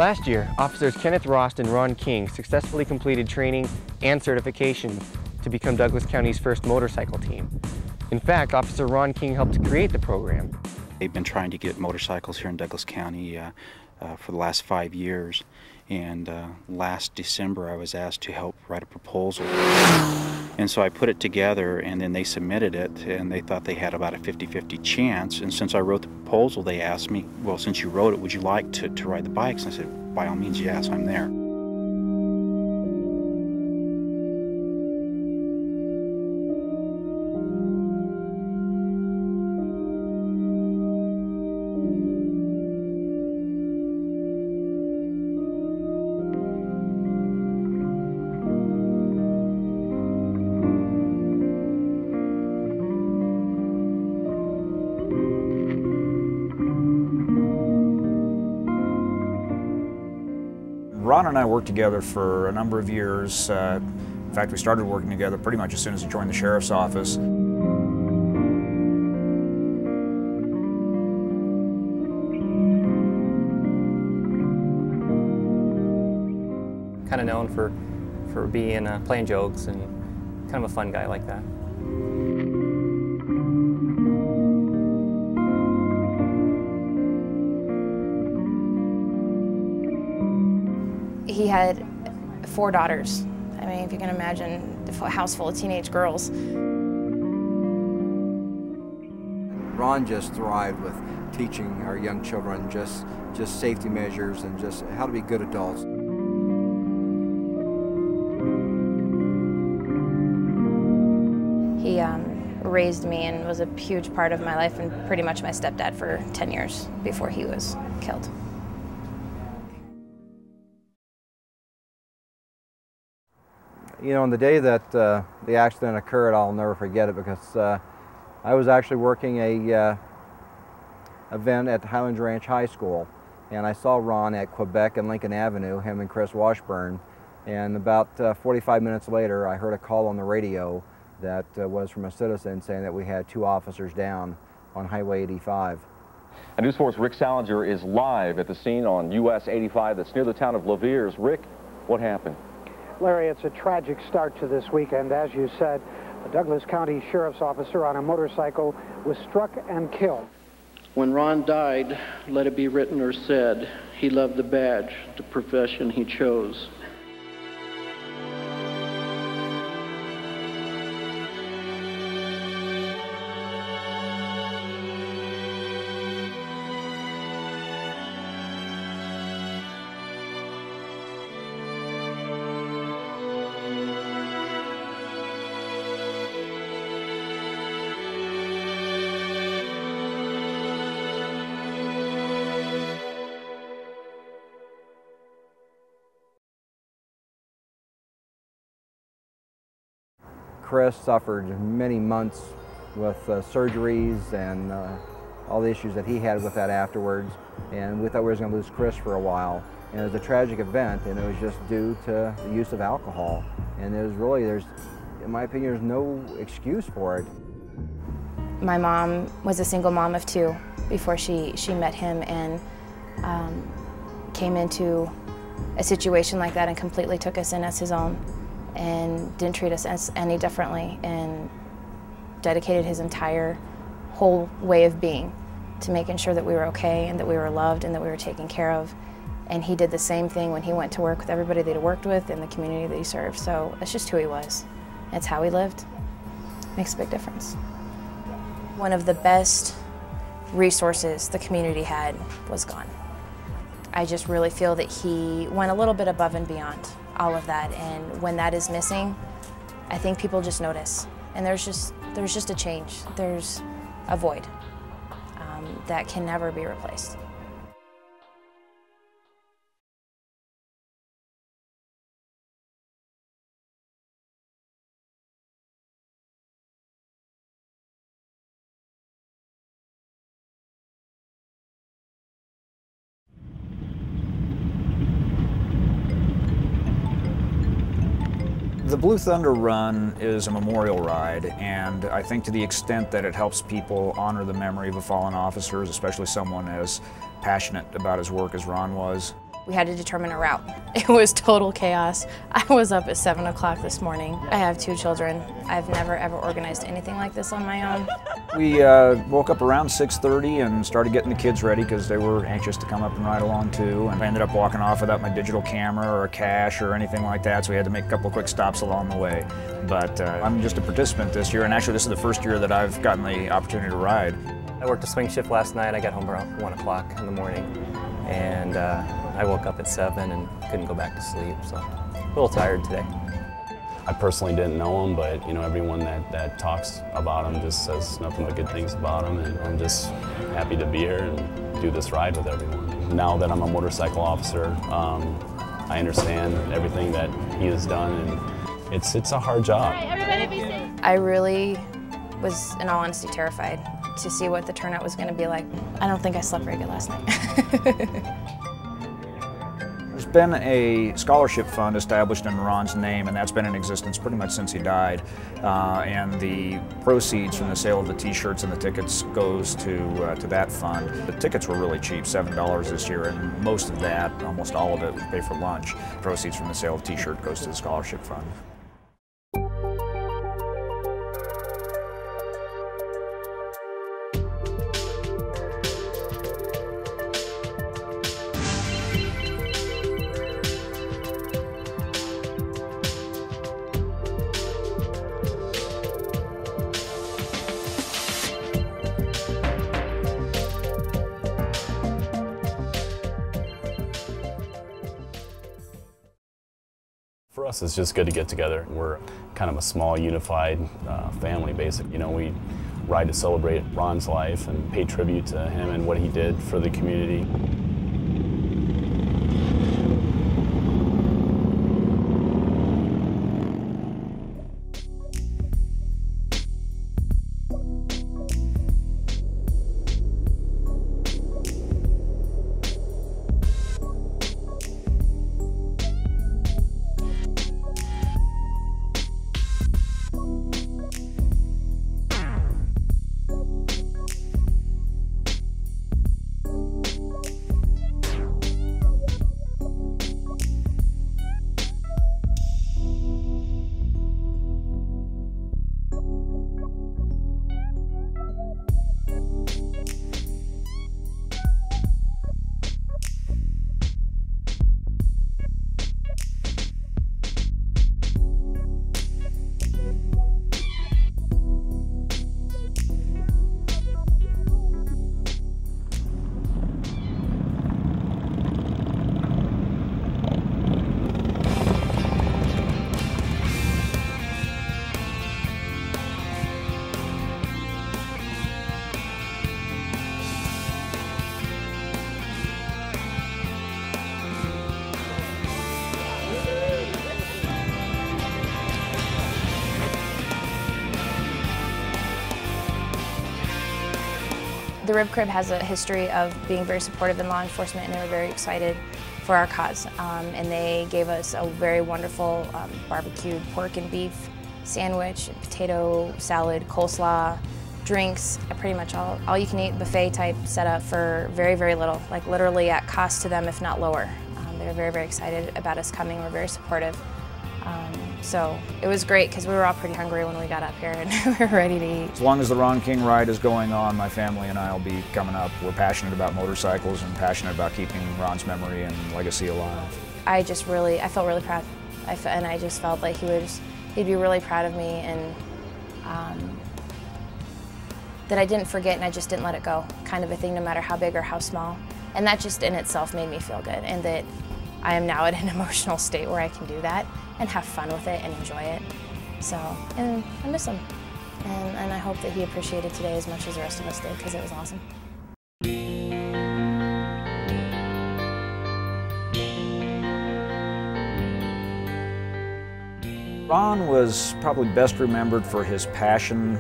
Last year, Officers Kenneth Rost and Ron King successfully completed training and certification to become Douglas County's first motorcycle team. In fact, Officer Ron King helped create the program. They've been trying to get motorcycles here in Douglas County for the last 5 years, and last December I was asked to help write a proposal. And so I put it together, and then they submitted it, and they thought they had about a 50-50 chance. And since I wrote the proposal, they asked me, well, since you wrote it, would you like to ride the bikes? And I said, by all means, yes, I'm there. Ron and I worked together for a number of years. In fact, we started working together pretty much as soon as he joined the sheriff's office. Kind of known for being playing jokes and kind of a fun guy like that. He had 4 daughters. I mean, if you can imagine a house full of teenage girls. Ron just thrived with teaching our young children just safety measures and just how to be good adults. He raised me and was a huge part of my life and pretty much my stepdad for 10 years before he was killed. You know, on the day that the accident occurred, I'll never forget it because I was actually working a event at the Highlands Ranch High School, and I saw Ron at Quebec and Lincoln Avenue, him and Chris Washburn, and about 45 minutes later I heard a call on the radio that was from a citizen saying that we had 2 officers down on Highway 85. And News 4's Rick Salinger is live at the scene on US 85 that's near the town of Laviers. Rick, what happened? Larry, it's a tragic start to this weekend. As you said, a Douglas County Sheriff's officer on a motorcycle was struck and killed. When Ron died, let it be written or said, he loved the badge, the profession he chose. Chris suffered many months with surgeries and all the issues that he had with that afterwards, and we thought we were going to lose Chris for a while. And it was a tragic event, and it was just due to the use of alcohol. And it was really, in my opinion, there's no excuse for it. My mom was a single mom of 2 before she met him, and came into a situation like that and completely took us in as his own and didn't treat us any differently, and dedicated his entire whole way of being to making sure that we were okay and that we were loved and that we were taken care of. And he did the same thing when he went to work with everybody that he worked with and the community that he served. So it's just who he was. It's how he lived. Makes a big difference. One of the best resources the community had was gone. I just really feel that he went a little bit above and beyond all of that, and when that is missing, I think people just notice, and there's just a change. There's a void that can never be replaced. The Blue Thunder Run is a memorial ride, and I think to the extent that it helps people honor the memory of a fallen officer, especially someone as passionate about his work as Ron was, we had to determine a route. It was total chaos. I was up at 7 o'clock this morning. I have 2 children. I've never ever organized anything like this on my own. We woke up around 6:30 and started getting the kids ready because they were anxious to come up and ride along too. And I ended up walking off without my digital camera or a cache or anything like that, so we had to make a couple of quick stops along the way. But I'm just a participant this year, and actually this is the first year that I've gotten the opportunity to ride. I worked a swing shift last night. I got home around 1 o'clock in the morning, and I woke up at 7 and couldn't go back to sleep, so a little tired today. I personally didn't know him, but you know, everyone that talks about him just says nothing but good things about him, and I'm just happy to be here and do this ride with everyone. Now that I'm a motorcycle officer, I understand everything that he has done, and it's a hard job. I really was, in all honesty, terrified to see what the turnout was going to be like. I don't think I slept very good last night. There's been a scholarship fund established in Ron's name, and that's been in existence pretty much since he died. And the proceeds from the sale of the t-shirts and the tickets goes to that fund. The tickets were really cheap, $7 this year, and most of that, almost all of it, we pay for lunch. Proceeds from the sale of t-shirt goes to the scholarship fund. For us, it's just good to get together. We're kind of a small, unified family, basically. You know, we ride to celebrate Ron's life and pay tribute to him and what he did for the community. The Rib Crib has a history of being very supportive in law enforcement, and they were very excited for our cause. And they gave us a very wonderful barbecued pork and beef sandwich, potato salad, coleslaw, drinks, pretty much all you can eat buffet type setup for very, very little, like literally at cost to them, if not lower. They were very, very excited about us coming. We're very supportive. So it was great because we were all pretty hungry when we got up here and we were ready to eat. As long as the Ron King ride is going on, my family and I will be coming up. We're passionate about motorcycles and passionate about keeping Ron's memory and legacy alive. I felt really proud. And I just felt like he'd be really proud of me, and that I didn't forget and I just didn't let it go, kind of a thing, no matter how big or how small. And that just in itself made me feel good, and that I am now at an emotional state where I can do that and have fun with it and enjoy it. So, and I miss him. And I hope that he appreciated today as much as the rest of us did, because it was awesome. Ron was probably best remembered for his passion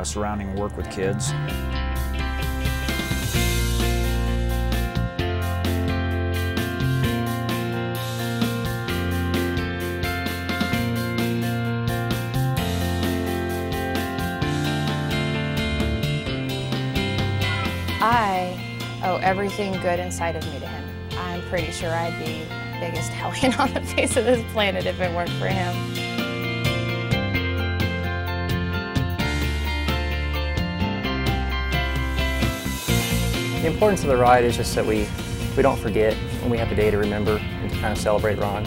surrounding work with kids. I owe everything good inside of me to him. I I'm pretty sure I'd be the biggest hellion on the face of this planet if it weren't for him. The importance of the ride is just that we don't forget, and we have a day to remember and to kind of celebrate Ron.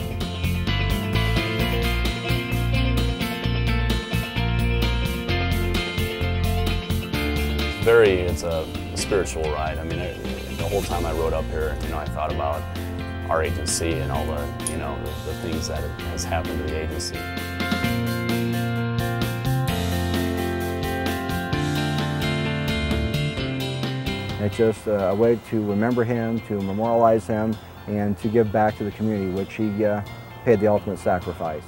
It's a spiritual ride. I mean, the whole time I rode up here, I thought about our agency and all the, the things that has happened to the agency. It's just a way to remember him, to memorialize him, and to give back to the community, which he paid the ultimate sacrifice.